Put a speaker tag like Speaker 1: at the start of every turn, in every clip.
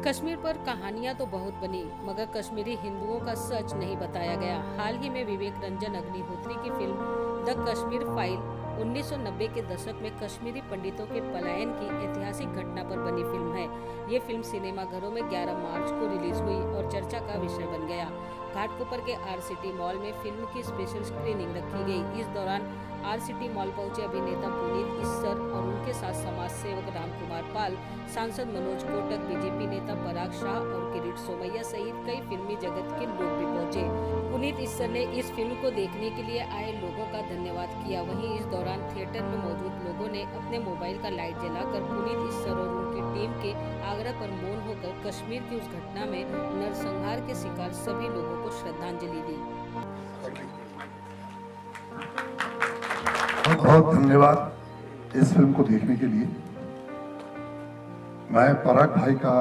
Speaker 1: कश्मीर पर कहानियां तो बहुत बनी, मगर कश्मीरी हिंदुओं का सच नहीं बताया गया। हाल ही में विवेक रंजन अग्निहोत्री की फिल्म द कश्मीर फाइल 1990 के दशक में कश्मीरी पंडितों के पलायन की ऐतिहासिक घटना पर बनी फिल्म है। ये फिल्म सिनेमाघरों में 11 मार्च को रिलीज हुई और चर्चा का विषय बन गया। घाटकोपर के आर-सिटी मॉल में फिल्म की स्पेशल स्क्रीनिंग रखी गई। इस दौरान आर-सिटी मॉल पहुंचे अभिनेता पुनीत इस्सर और उनके साथ समाज सेवक रामकुमार पाल, सांसद मनोज कोटक, बीजेपी नेता पराग शाह और किरीट सोमैया सहित कई फिल्मी जगत के लोग भी पहुंचे। पुनीत इस्सर ने इस फिल्म को देखने के लिए आए लोगों का धन्यवाद किया। वहीं इस दौरान थिएटर में मौजूद लोगों ने अपने मोबाइल का लाइट जलाकर पुनीत इस्सर और उनकी टीम के आग्रह पर मौन होकर कश्मीर की उस घटना में नरसंहार के शिकार सभी लोगों को श्रद्धांजलि दी।
Speaker 2: बहुत धन्यवाद इस फिल्म को देखने के लिए। मैं पराग भाई का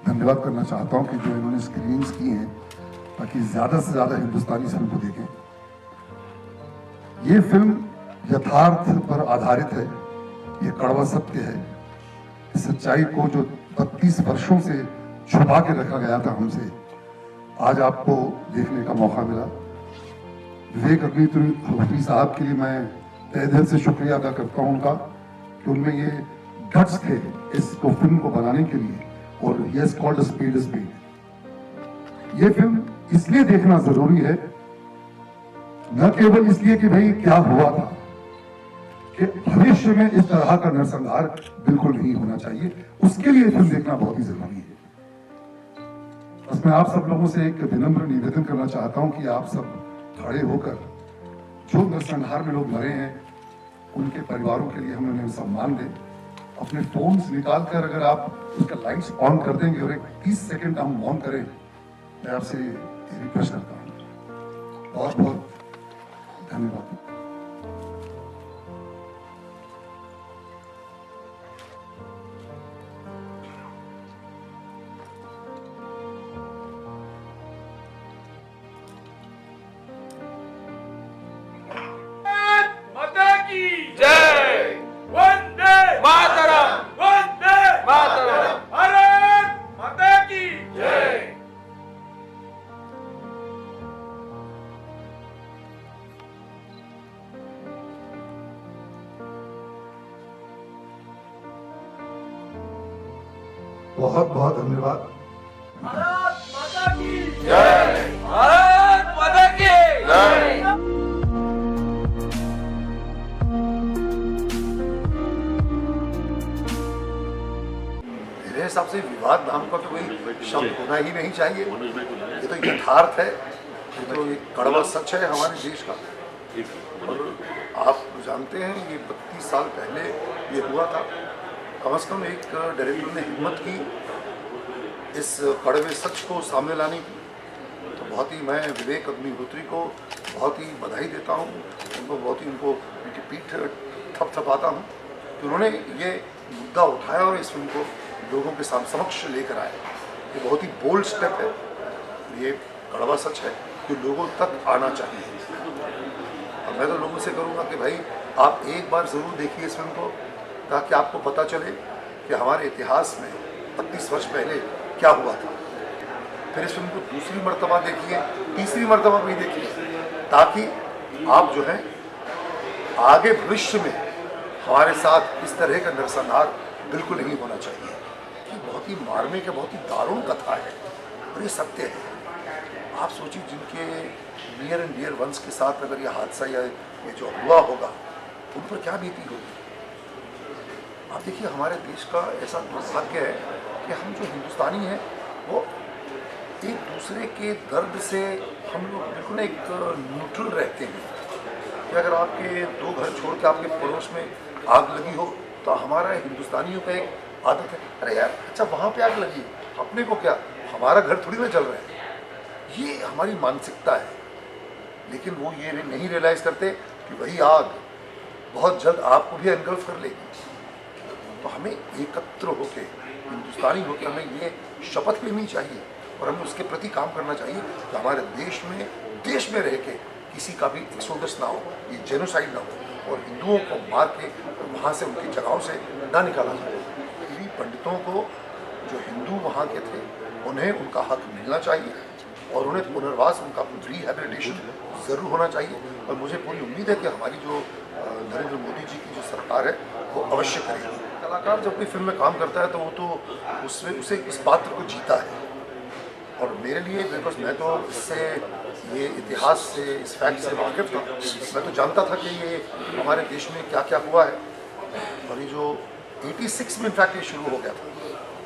Speaker 2: धन्यवाद करना चाहता हूं कि जो इन्होंने स्क्रीनिंग्स की हैं ताकि ज्यादा से ज्यादा हिंदुस्तानी फिल्म को देखें। ये फिल्म यथार्थ पर आधारित है, ये कड़वा सत्य है। इस सच्चाई को जो 32 वर्षों से छुपा के रखा गया था हमसे, आज आपको देखने का मौका मिला। विवेक अग्निहोत्री साहब के लिए मैं तहे दिल से शुक्रिया अदा करता हूं उनका कि उनमें ये गट्स थे इसको फिल्म को बनाने के लिए। और यस कॉल्ड स्पीड स्पीड। ये फिल्म इसलिए देखना जरूरी है, न केवल इसलिए कि भाई क्या हुआ था, कि भविष्य में इस तरह का नरसंहार बिल्कुल नहीं होना चाहिए, उसके लिए फिल्म देखना बहुत ही जरूरी है। बस मैं आप सब लोगों से एक विनम्र निवेदन करना चाहता हूं कि आप सब खड़े होकर जो नरसंहार में लोग मरे हैं उनके परिवारों के लिए हम उन्हें सम्मान दें। अपने फोन्स निकाल कर अगर आप उसका लाइट्स ऑन कर देंगे और एक 30 सेकंड हम ऑन करें, मैं आपसे रिक्वेस्ट करता हूँ। बहुत बहुत धन्यवाद। बहुत बहुत धन्यवाद।
Speaker 3: भारत माता की जय। भारत माता की जय।
Speaker 2: मेरे हिसाब से विवाद नाम का तो कोई शब्द होना ही नहीं चाहिए। ये तो यथार्थ है, ये तो एक कड़वा सच है हमारे देश का। और आप जानते हैं ये 32 साल पहले ये हुआ था। कम से कम एक डायरेक्टर ने हिम्मत की इस कड़वे सच को सामने लाने की, तो बहुत ही मैं विवेक अग्निहोत्री को बहुत ही बधाई देता हूँ। उनको बहुत ही उनकी पीठ थपथपाता हूँ कि उन्होंने ये मुद्दा उठाया और इस फिल्म को लोगों के समक्ष लेकर आए। ये बहुत ही बोल्ड स्टेप है, ये कड़वा सच है जो लोगों तक आना चाहिए। और मैं तो लोगों से करूँगा कि भाई आप एक बार ज़रूर देखिए इस फिल्म को, ताकि आपको पता चले कि हमारे इतिहास में 32 वर्ष पहले क्या हुआ था। फिर इस फिल्म को दूसरी मर्तबा देखिए, तीसरी मर्तबा भी देखिए, ताकि आप जो है आगे भविष्य में हमारे साथ इस तरह का नरसंहार बिल्कुल नहीं होना चाहिए। ये बहुत ही मार्मिक है, बहुत ही दारुण कथा है और ये सत्य है। आप सोचिए जिनके नियर एंड डियर वंस के साथ अगर ये हादसा या ये जो हुआ होगा, उन पर क्या बीती होगी। आप देखिए हमारे देश का ऐसा दुर्भाग्य है कि हम जो हिंदुस्तानी हैं वो एक दूसरे के दर्द से हम लोग बिल्कुल एक न्यूट्रल रहते हैं। कि अगर आपके 2 घर छोड़ के आपके पड़ोस में आग लगी हो तो हमारा हिंदुस्तानियों का एक आदत है, अरे यार अच्छा वहाँ पे आग लगी, अपने को क्या, हमारा घर थोड़ी ना जल रहा है। ये हमारी मानसिकता है, लेकिन वो ये नहीं रियलाइज़ करते कि वही आग बहुत जल्द आपको भी एनगल्फ कर लेगी। तो हमें एकत्र होकर, हिंदुस्तानी होकर हमें ये शपथ लेनी चाहिए और हमें उसके प्रति काम करना चाहिए कि हमारे देश में रह के किसी का भी एक्सोडस ना हो, ये जेनोसाइड ना हो और हिंदुओं को मार के वहाँ से उनकी जगहों से ना निकाला जाए। पंडितों को जो हिंदू वहाँ के थे उन्हें उनका हक मिलना चाहिए और उन्हें पुनर्वास, उनका रिहेबिलिटेशन ज़रूर होना चाहिए। और मुझे पूरी उम्मीद है कि हमारी जो नरेंद्र मोदी जी की जो सरकार है वो अवश्य करेगी। कलाकार जब कोई फिल्म में काम करता है तो वो तो उसमें उसे इस पात्र को जीता है। और मेरे लिए, बिकॉज मैं तो इससे, ये इतिहास से, इस फैक्ट से वाकिफ़ था। मैं तो जानता था कि ये हमारे देश में क्या क्या हुआ है और ये जो 86 में इनफैक्ट ये शुरू हो गया था,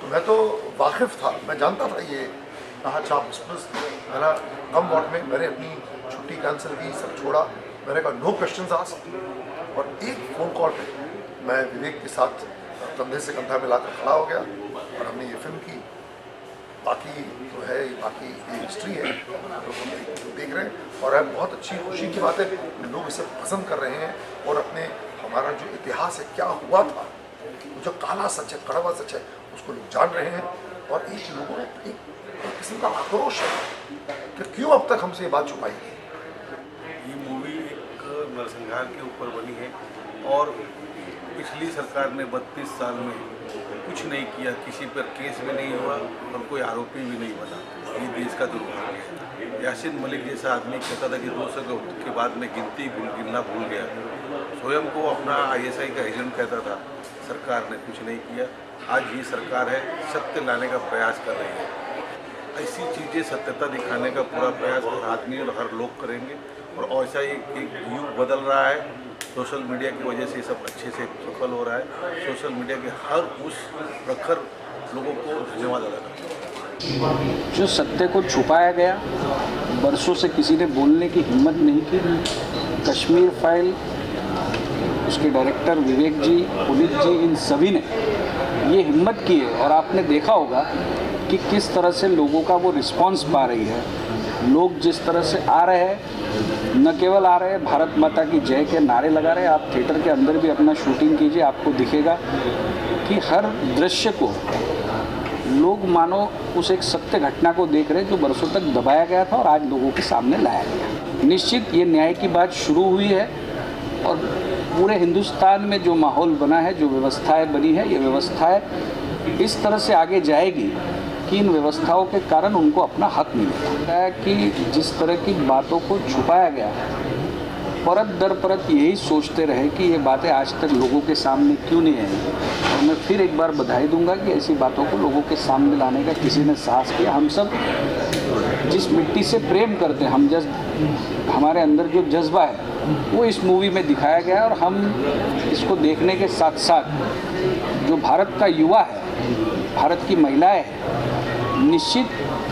Speaker 2: तो मैं तो वाकिफ़ था, मैं जानता था ये कहाँ छाप एक्सप्रेस। मेरा कम वॉट में मैंने अपनी छुट्टी कैंसिल की, सब छोड़ा, मैंने कहा नो क्वेश्चंस आस्क्ड। और एक फ़ोन कॉल पे मैं विवेक के साथ कंधे से कंधा मिलाकर खड़ा हो गया और हमने ये फिल्म की। बाकी तो है, बाकी ये हिस्ट्री है, लोग हम देख रहे हैं और अब बहुत अच्छी खुशी की बात है कि लोग इसे पसंद कर रहे हैं और अपने हमारा जो इतिहास है, क्या हुआ था, जो काला सच है, कड़वा सच है, उसको लोग जान रहे हैं। और एक लोगों में एक किस्म का आक्रोश है कि क्यों अब तक हमसे ये बात छुपाई गई।
Speaker 4: ये मूवी एक नरसंहार के ऊपर बनी है और पिछली सरकार ने 32 साल में कुछ नहीं किया, किसी पर केस भी नहीं हुआ और कोई आरोपी भी नहीं बना। ये देश का दुर्भाग्य है। यासीन मलिक जैसा आदमी कहता था कि 200 के बाद में गिनना भूल गया, स्वयं को अपना ISI का एजेंट कहता था। सरकार ने कुछ नहीं किया। आज ये सरकार है, सत्य लाने का प्रयास कर रही है। ऐसी चीज़ें, सत्यता दिखाने का पूरा प्रयास हर आदमी और हर लोग करेंगे और ऐसा एक युग बदल रहा है। सोशल मीडिया की वजह से सब अच्छे से सफल हो रहा है। सोशल मीडिया के हर उस प्रखर लोगों को धन्यवाद अदा करता हूँ।
Speaker 5: जो सत्य को छुपाया गया, बरसों से किसी ने बोलने की हिम्मत नहीं की। कश्मीर फाइल, उसके डायरेक्टर विवेक जी, पुनीत जी, इन सभी ने ये हिम्मत की है और आपने देखा होगा कि किस तरह से लोगों का वो रिस्पांस पा रही है। लोग जिस तरह से आ रहे हैं, न केवल आ रहे हैं, भारत माता की जय के नारे लगा रहे हैं। आप थिएटर के अंदर भी अपना शूटिंग कीजिए, आपको दिखेगा कि हर दृश्य को लोग मानो उस एक सत्य घटना को देख रहे हैं जो बरसों तक दबाया गया था और आज लोगों के सामने लाया गया। निश्चित ये न्याय की बात शुरू हुई है और पूरे हिंदुस्तान में जो माहौल बना है, जो व्यवस्थाएं बनी है, ये व्यवस्थाएं इस तरह से आगे जाएगी कि इन व्यवस्थाओं के कारण उनको अपना हक मिलेगा। कि जिस तरह की बातों को छुपाया गया, परत दर परत यही सोचते रहे कि ये बातें आज तक लोगों के सामने क्यों नहीं आई। और मैं फिर एक बार बधाई दूंगा कि ऐसी बातों को लोगों के सामने लाने का किसी ने साहस किया। हम सब जिस मिट्टी से प्रेम करते हैं, हमारे अंदर जो जज्बा है वो इस मूवी में दिखाया गया है। और हम इसको देखने के साथ साथ जो भारत का युवा है, भारत की महिलाएं हैं, निश्चित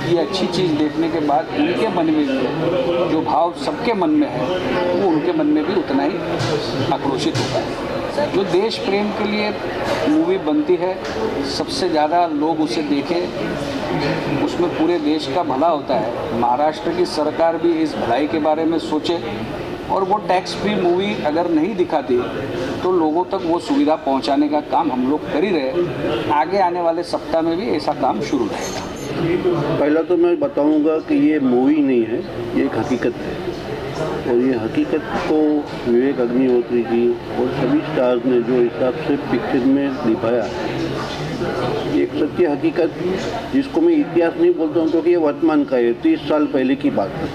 Speaker 5: ये अच्छी चीज़ देखने के बाद उनके मन में भी जो भाव सबके मन में है वो उनके मन में भी उतना ही आक्रोशित होता है। जो देश प्रेम के लिए मूवी बनती है, सबसे ज़्यादा लोग उसे देखें, उसमें पूरे देश का भला होता है। महाराष्ट्र की सरकार भी इस भलाई के बारे में सोचे और वो टैक्स फ्री मूवी अगर नहीं दिखाती तो लोगों तक वो सुविधा पहुंचाने का काम हम लोग कर ही रहे। आगे आने वाले सप्ताह में भी ऐसा काम शुरू रहेगा।
Speaker 6: पहला तो मैं बताऊंगा कि ये मूवी नहीं है, ये एक हकीकत है और ये हकीकत को विवेक अग्निहोत्री जी और सभी स्टार्स ने जो हिसाब से पिक्चर में निभाया, एक सत्य हकीकत जिसको मैं इतिहास नहीं बोलता हूँ क्योंकि ये वर्तमान का है। 30 साल पहले की बात है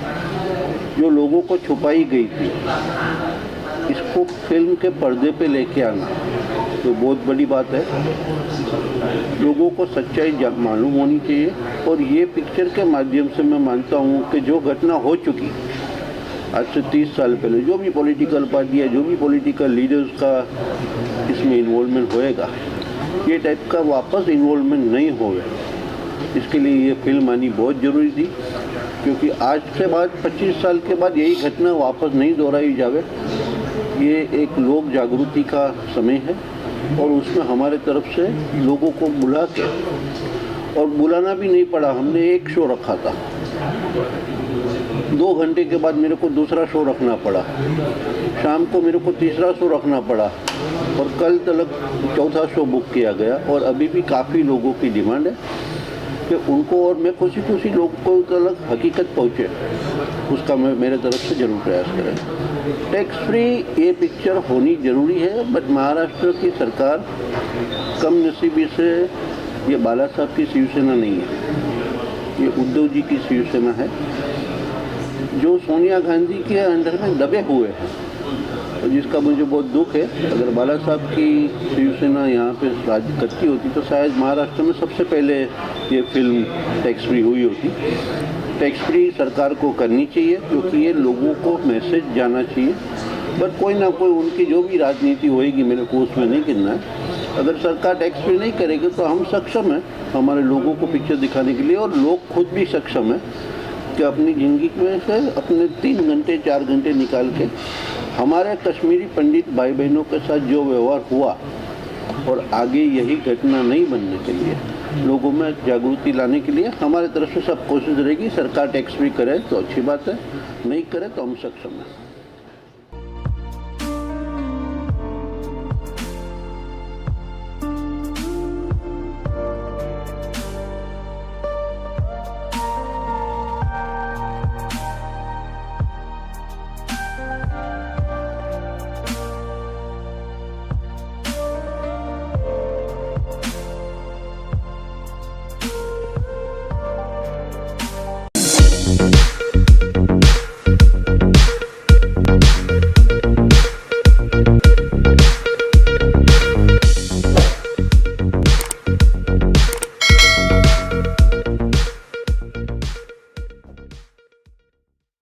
Speaker 6: जो लोगों को छुपाई गई थी, इसको फिल्म के पर्दे पे लेके आना तो बहुत बड़ी बात है। लोगों को सच्चाई मालूम होनी चाहिए और ये पिक्चर के माध्यम से मैं मानता हूँ कि जो घटना हो चुकी आज से 30 साल पहले, जो भी पॉलिटिकल पार्टी है, जो भी पॉलिटिकल लीडर्स का इसमें इन्वॉल्वमेंट होएगा, ये टाइप का वापस इन्वॉल्वमेंट नहीं होगा। इसके लिए ये फिल्म आनी बहुत ज़रूरी थी क्योंकि आज के बाद 25 साल के बाद यही घटना वापस नहीं दोहराई जावे। ये एक लोक जागृति का समय है और उसमें हमारे तरफ से लोगों को बुला के, और बुलाना भी नहीं पड़ा, हमने एक शो रखा था, 2 घंटे के बाद मेरे को दूसरा शो रखना पड़ा, शाम को मेरे को तीसरा शो रखना पड़ा और कल तक चौथा शो बुक किया गया। और अभी भी काफ़ी लोगों की डिमांड है कि उनको और मैं खुशी लोगों को तक हकीकत पहुँचे, उसका मैं मेरे तरफ से ज़रूर प्रयास करें। टैक्स फ्री ये पिक्चर होनी ज़रूरी है, बट महाराष्ट्र की सरकार कम नसीबी से ये बाला साहब की शिवसेना नहीं है, ये उद्धव जी की शिवसेना है जो सोनिया गांधी के अंडर में दबे हुए हैं, और जिसका मुझे बहुत दुख है। अगर बाला साहब की शिवसेना यहाँ पे राज करती होती तो शायद महाराष्ट्र में सबसे पहले ये फिल्म टैक्स फ्री हुई होती। टैक्स फ्री सरकार को करनी चाहिए क्योंकि ये लोगों को मैसेज जाना चाहिए, बट कोई ना कोई उनकी जो भी राजनीति होएगी, मेरे को उसमें नहीं गिनना है। अगर सरकार टैक्स फ्री नहीं करेगी तो हम सक्षम हैं हमारे लोगों को पिक्चर दिखाने के लिए, और लोग खुद भी सक्षम हैं कि अपनी ज़िंदगी में से अपने 3 घंटे 4 घंटे निकाल के हमारे कश्मीरी पंडित भाई बहनों के साथ जो व्यवहार हुआ, और आगे यही घटना नहीं बनने के लिए, लोगों में जागृति लाने के लिए हमारे तरफ से सब कोशिश रहेगी। सरकार टैक्स फ्री करे तो अच्छी बात है, नहीं करे तो हम सक्षम हैं।